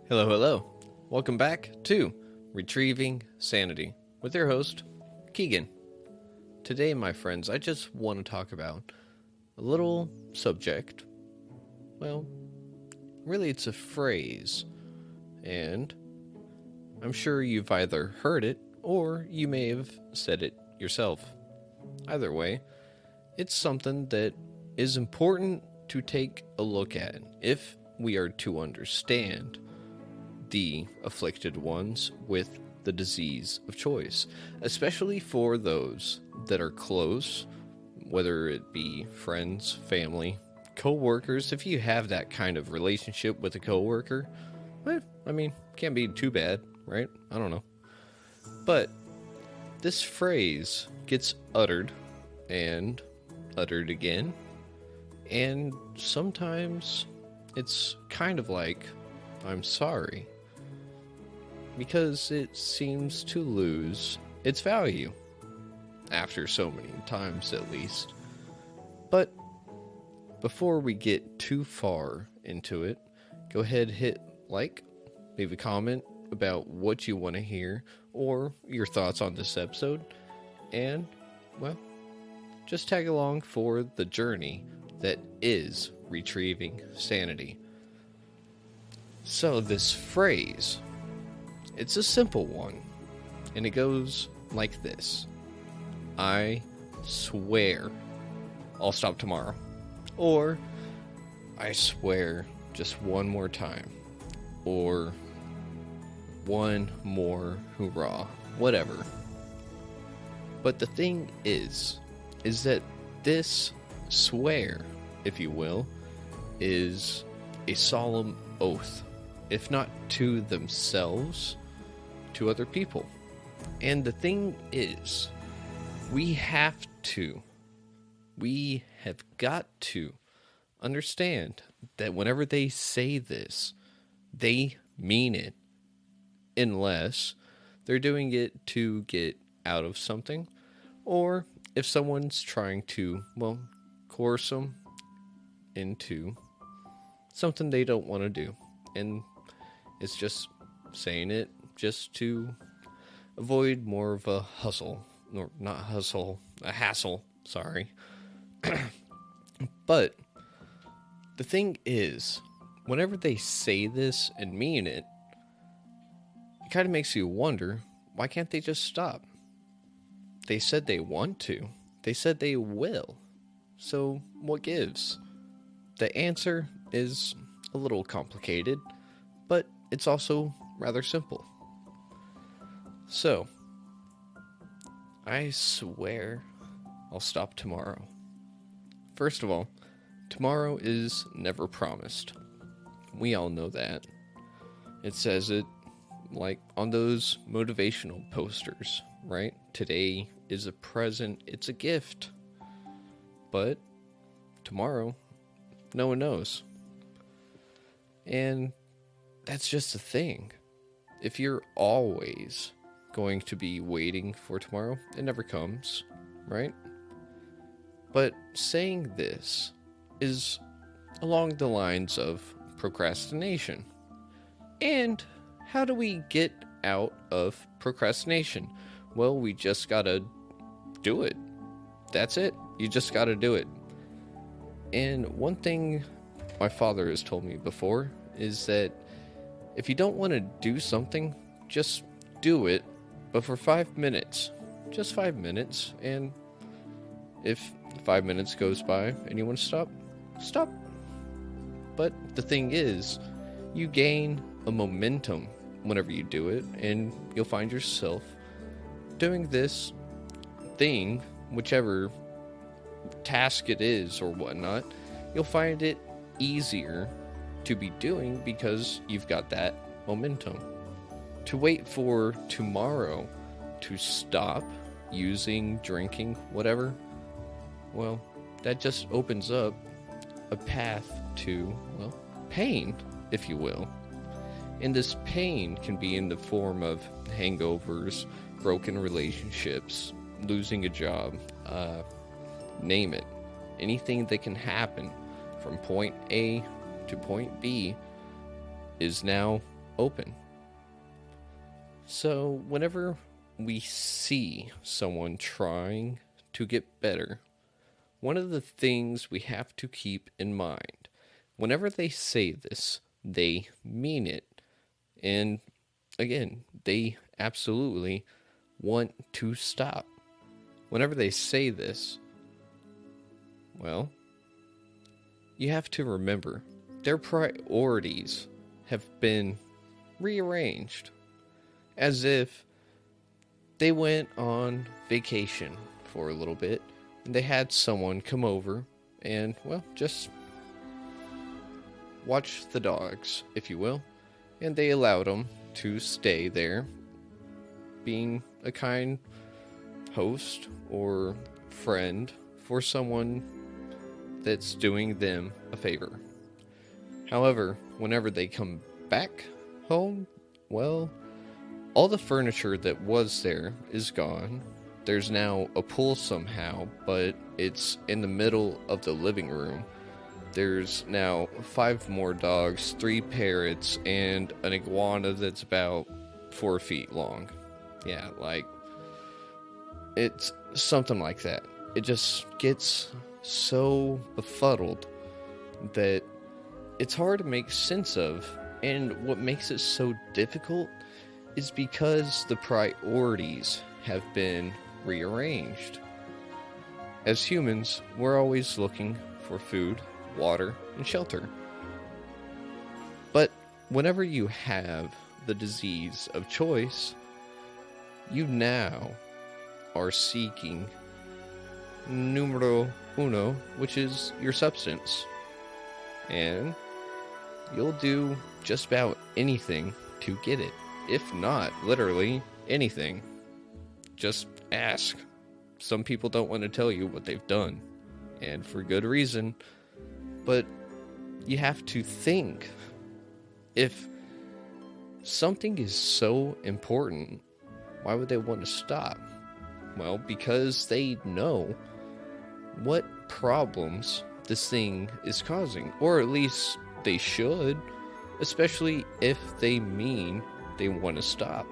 Hello, hello. Welcome back to Retrieving Sanity with your host, Keegan. Today, my friends, I just want to talk about a little subject. Well, really, it's a phrase, and I'm sure you've either heard it or you may have said it yourself. Either way, it's something that is important to take a look at if we are to understand the afflicted ones with the disease of choice, especially for those that are close, whether it be friends, family, co-workers. If you have that kind of relationship with a co-worker, can't be too bad, right? I don't know. But this phrase gets uttered and uttered again, and sometimes it's kind of like, I'm sorry, because it seems to lose its value after so many times at least. But before we get too far into it, go ahead, hit like, leave a comment about what you want to hear or your thoughts on this episode, and well, just tag along for the journey that is retrieving sanity. So this phrase, it's a simple one, and it goes like this. I swear I'll stop tomorrow. Or, I swear just one more time. Or, one more hoorah. Whatever. But the thing is that this swear, if you will, is a solemn oath, if not to themselves, to other people. And the thing is, we have got to understand that whenever they say this, they mean it, unless they're doing it to get out of something, or if someone's trying to, coerce them into something they don't want to do. And it's just saying it just to avoid more of a hustle, or not hustle, a hassle, sorry. But the thing is, whenever they say this and mean it, it kind of makes you wonder, why can't they just stop? They said they want to. They said they will. So what gives? The answer is a little complicated, but it's also rather simple. So, I swear I'll stop tomorrow. First of all, tomorrow is never promised. We all know that. It says it like on those motivational posters, right? Today is a present, it's a gift. But tomorrow, no one knows. And that's just the thing. If you're always going to be waiting for tomorrow, it never comes, right? But saying this is along the lines of procrastination. And how do we get out of procrastination? Well, we just gotta do it. That's it. You just gotta do it. And one thing my father has told me before is that if you don't want to do something, just do it, but for 5 minutes. Just 5 minutes, and if 5 minutes goes by and you want to stop, stop. But the thing is, you gain a momentum whenever you do it, and you'll find yourself doing this thing, whichever task it is or whatnot, you'll find it easier to be doing because you've got that momentum. To wait for tomorrow to stop using, drinking, whatever, well, that just opens up a path to, pain, if you will. And this pain can be in the form of hangovers, broken relationships, losing a job, name it. Anything that can happen from point A to point B is now open. So whenever we see someone trying to get better, one of the things we have to keep in mind, whenever they say this, they mean it. And again, they absolutely want to stop. Whenever they say this, well, you have to remember their priorities have been rearranged, as if they went on vacation for a little bit and they had someone come over and, well, just watch the dogs, if you will, and they allowed them to stay there, being a kind host or friend for someone that's doing them a favor. However, whenever they come back home, well, all the furniture that was there is gone. There's now a pool somehow, but it's in the middle of the living room. There's now 5 more dogs, 3 parrots, and an iguana that's about 4 feet long. Yeah, like, it's something like that. It just gets so befuddled that it's hard to make sense of. And what makes it so difficult is because the priorities have been rearranged. As humans, we're always looking for food, water, and shelter. But whenever you have the disease of choice, you now are seeking numero uno, which is your substance. And you'll do just about anything to get it. If not, literally anything. Just ask. Some people don't want to tell you what they've done, and for good reason. But you have to think. If something is so important, why would they want to stop? Well, because they know what problems this thing is causing, or at least they should, especially if they mean they want to stop,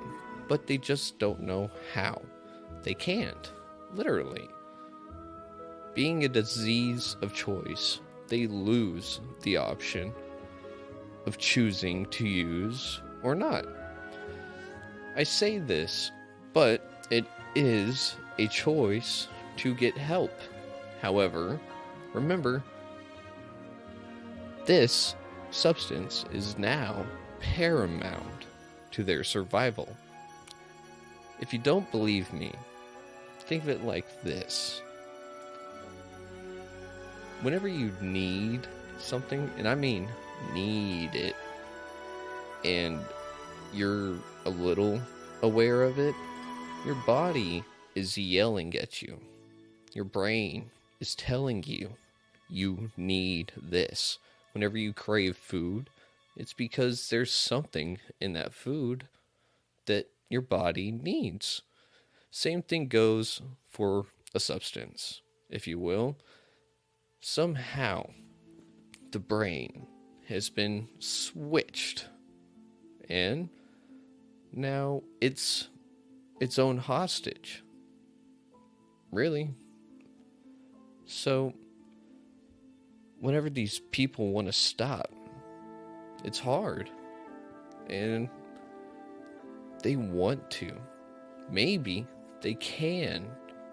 but they just don't know how. They can't, literally. Being a disease of choice, they lose the option of choosing to use or not. I say this, but it is a choice to get help. However, remember, this substance is now paramount to their survival. If you don't believe me, think of it like this. Whenever you need something, and I mean need it, and you're a little aware of it, your body is yelling at you. Your brain is telling you you need this. Whenever you crave food, it's because there's something in that food that your body needs. Same thing goes for a substance, if you will. Somehow, the brain has been switched, and now it's its own hostage. Really. So, whenever these people want to stop, it's hard. And they want to. Maybe they can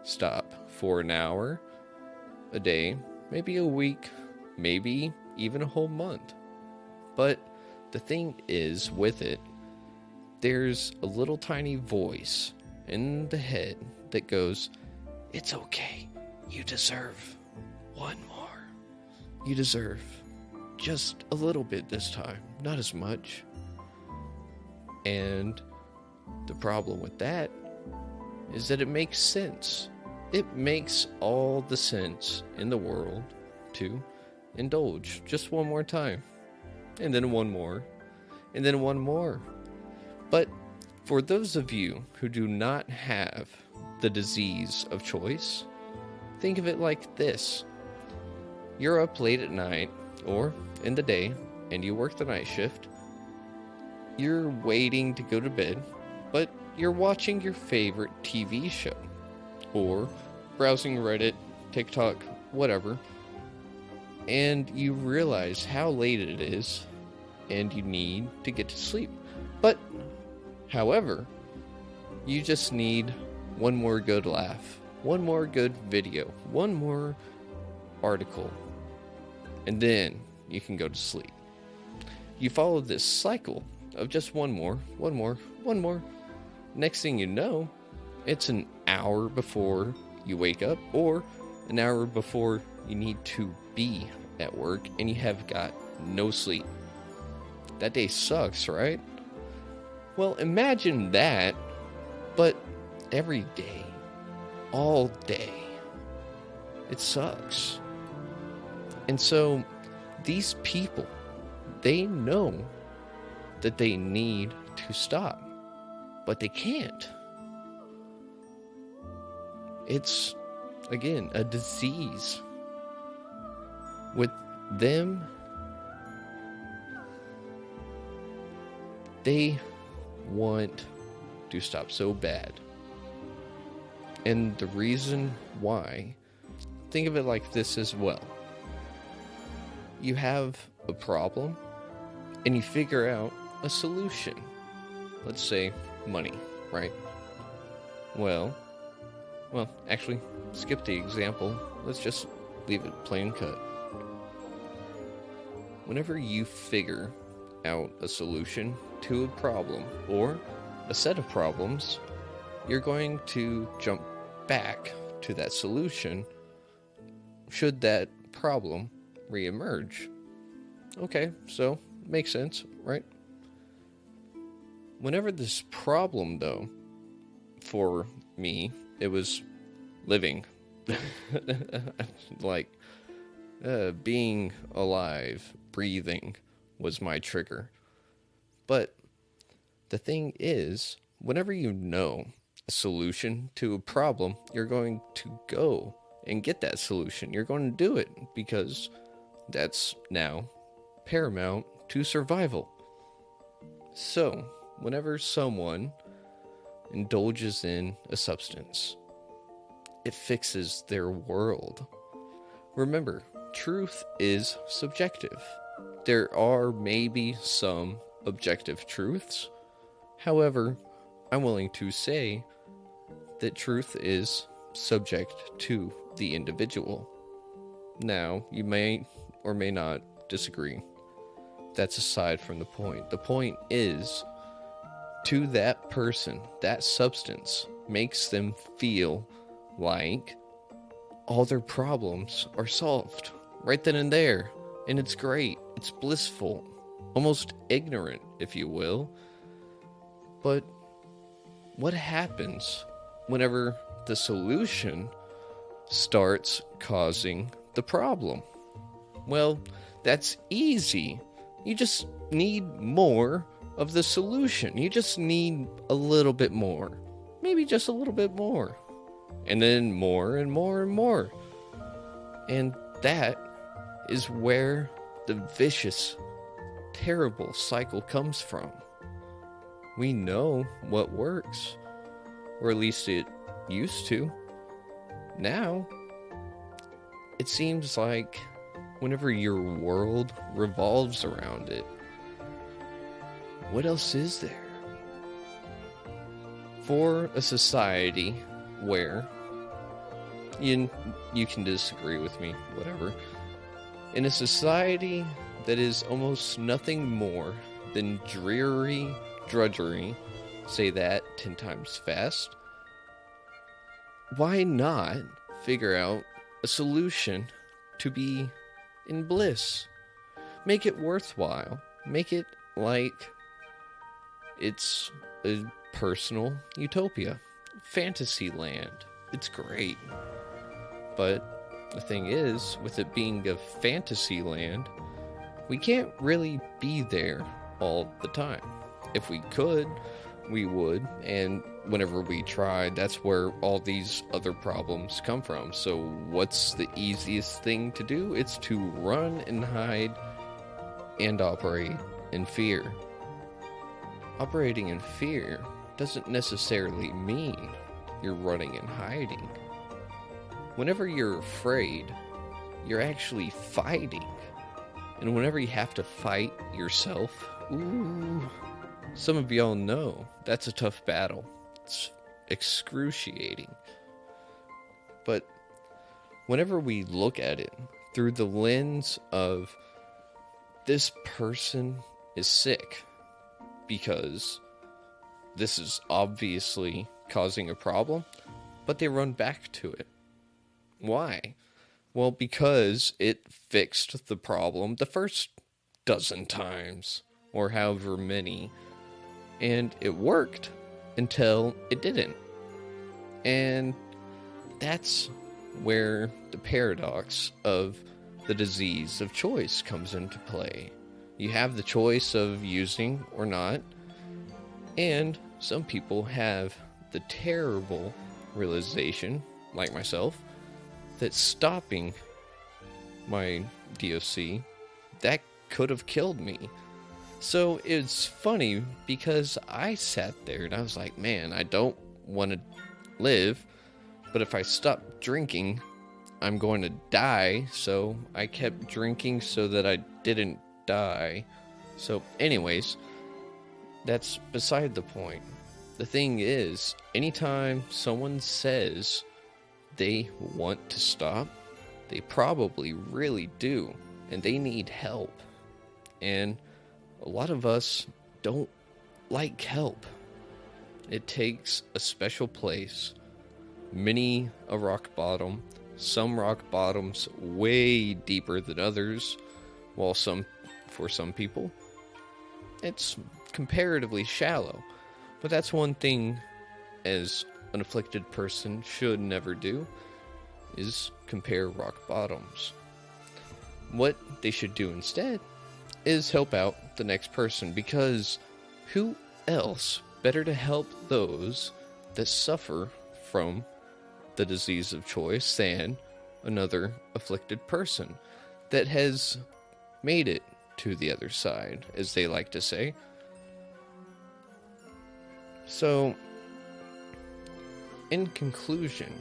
stop for an hour, a day, maybe a week, maybe even a whole month. But the thing is, with it, there's a little tiny voice in the head that goes, "It's okay. You deserve one more. You deserve just a little bit this time, not as much." And the problem with that is that it makes sense. It makes all the sense in the world to indulge just one more time, and then one more, and then one more. But for those of you who do not have the disease of choice, think of it like this. You're up late at night, or in the day, and you work the night shift, You're waiting to go to bed, but you're watching your favorite TV show, or browsing Reddit, TikTok, whatever, and you realize how late it is, and you need to get to sleep. But, however, you just need one more good laugh, one more good video, one more article, and then you can go to sleep. You follow this cycle of just one more. Next thing you know, it's an hour before you wake up, or an hour before you need to be at work, and you have got no sleep. That day sucks, right? Well, imagine that, but every day, all day. It sucks. And so, these people, they know that they need to stop, but they can't. It's, again, a disease. With them, they want to stop so bad. And the reason why, think of it like this as well. You have a problem, and you figure out a solution. Let's say money, right? Well, actually, skip the example. Let's just leave it plain cut. Whenever you figure out a solution to a problem or a set of problems, you're going to jump back to that solution should that problem reemerge. Okay, so makes sense, right? Whenever this problem, though, for me, it was living. Like, being alive, breathing was my trigger. But the thing is, whenever you know a solution to a problem, you're going to go and get that solution. You're going to do it because that's now paramount to survival. So, whenever someone indulges in a substance, it fixes their world. Remember, truth is subjective. There are maybe some objective truths. However, I'm willing to say that truth is subject to the individual. Now, you may or may not disagree. That's aside from the point. The point is, to that person, that substance makes them feel like all their problems are solved right then and there. And it's great. It's blissful. Almost ignorant, if you will. But what happens whenever the solution starts causing the problem? Well, that's easy. You just need more of the solution. You just need a little bit more. Maybe just a little bit more. And then more and more and more. And that is where the vicious, terrible cycle comes from. We know what works. Or at least it used to. Now, it seems like whenever your world revolves around it, what else is there? For a society where, you can disagree with me, whatever. In a society that is almost nothing more than dreary drudgery, say that 10 times fast, why not figure out a solution to be in bliss? Make it worthwhile. Make it like it's a personal utopia. Fantasy land. It's great. But the thing is, with it being a fantasy land, we can't really be there all the time. If we could, we would, and whenever we try, that's where all these other problems come from. So what's the easiest thing to do? It's to run and hide and operate in fear. Operating in fear doesn't necessarily mean you're running and hiding. Whenever you're afraid, you're actually fighting. And whenever you have to fight yourself, ooh, some of y'all know that's a tough battle. It's excruciating. But whenever we look at it through the lens of this person is sick because this is obviously causing a problem, but they run back to it. Why? Well, because it fixed the problem the first dozen times, or however many, and it worked until it didn't. And that's where the paradox of the disease of choice comes into play. You have the choice of using or not, and some people have the terrible realization, like myself, that stopping my DOC, that could have killed me. So it's funny because I sat there and I was like, man, I don't want to live, but if I stop drinking, I'm going to die. So I kept drinking so that I didn't die. So anyways, that's beside the point. The thing is, anytime someone says they want to stop, they probably really do, and they need help. And a lot of us don't like help. It takes a special place, many a rock bottom, some rock bottoms way deeper than others, while for some people, it's comparatively shallow. But that's one thing as an afflicted person should never do, is compare rock bottoms. What they should do instead is help out the next person, because who else better to help those that suffer from the disease of choice than another afflicted person that has made it to the other side, as they like to say. So, in conclusion,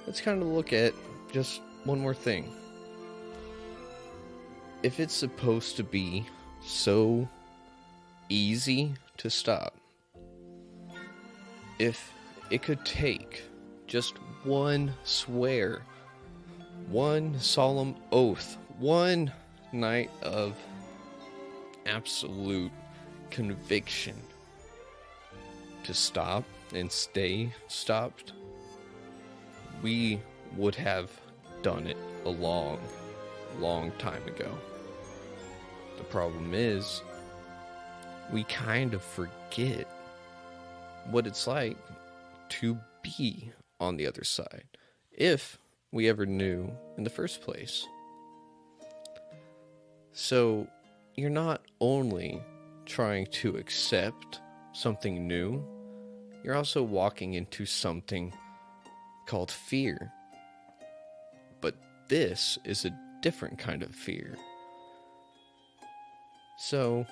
let's kind of look at just one more thing. If it's supposed to be so easy to stop, if it could take just one swear, one solemn oath, one night of absolute conviction to stop and stay stopped, we would have done it a long, long time ago. The problem is, we kind of forget what it's like to be on the other side, if we ever knew in the first place. So, you're not only trying to accept something new, you're also walking into something called fear. But this is a different kind of fear. So,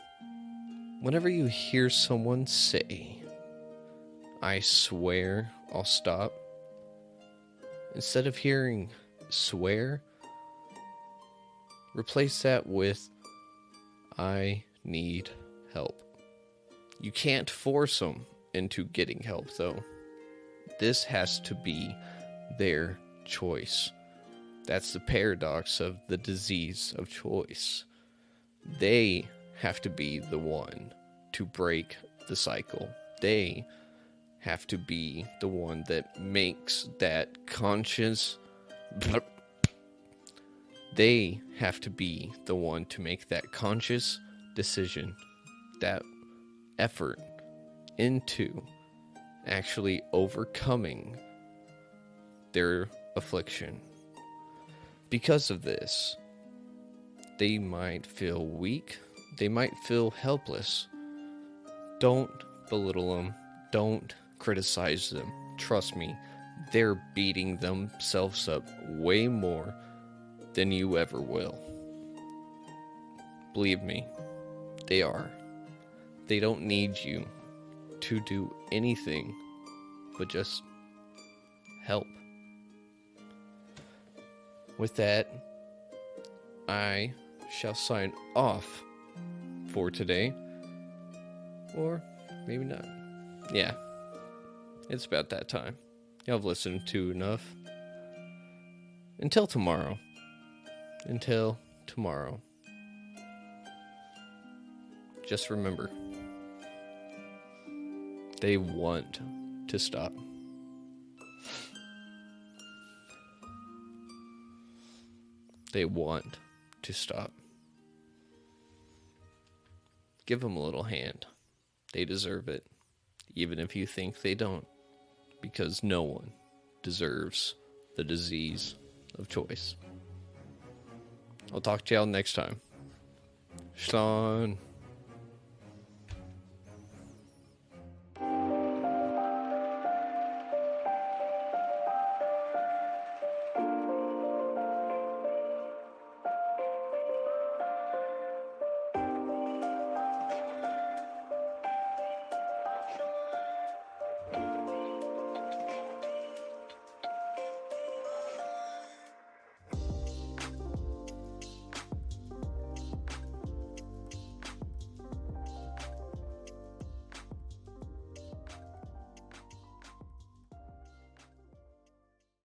whenever you hear someone say, "I swear I'll stop," instead of hearing "swear," replace that with "I need help." You can't force them into getting help, though. This has to be their choice. That's the paradox of the disease of choice. They have to be the one to break the cycle. They have to be the one that makes that conscious... They have to be the one to make that conscious decision, that effort into actually overcoming their affliction. Because of this, they might feel weak, they might feel helpless. Don't belittle them, don't criticize them. Trust me, they're beating themselves up way more than you ever will. Believe me, they are. They don't need you to do anything but just help. With that, I shall sign off for today. Or maybe not. Yeah, it's about that time. Y'all have listened to enough. Until tomorrow. Just remember, they want to stop. They want to stop. Give them a little hand. They deserve it, even if you think they don't, because no one deserves the disease of choice. I'll talk to y'all next time. Sean.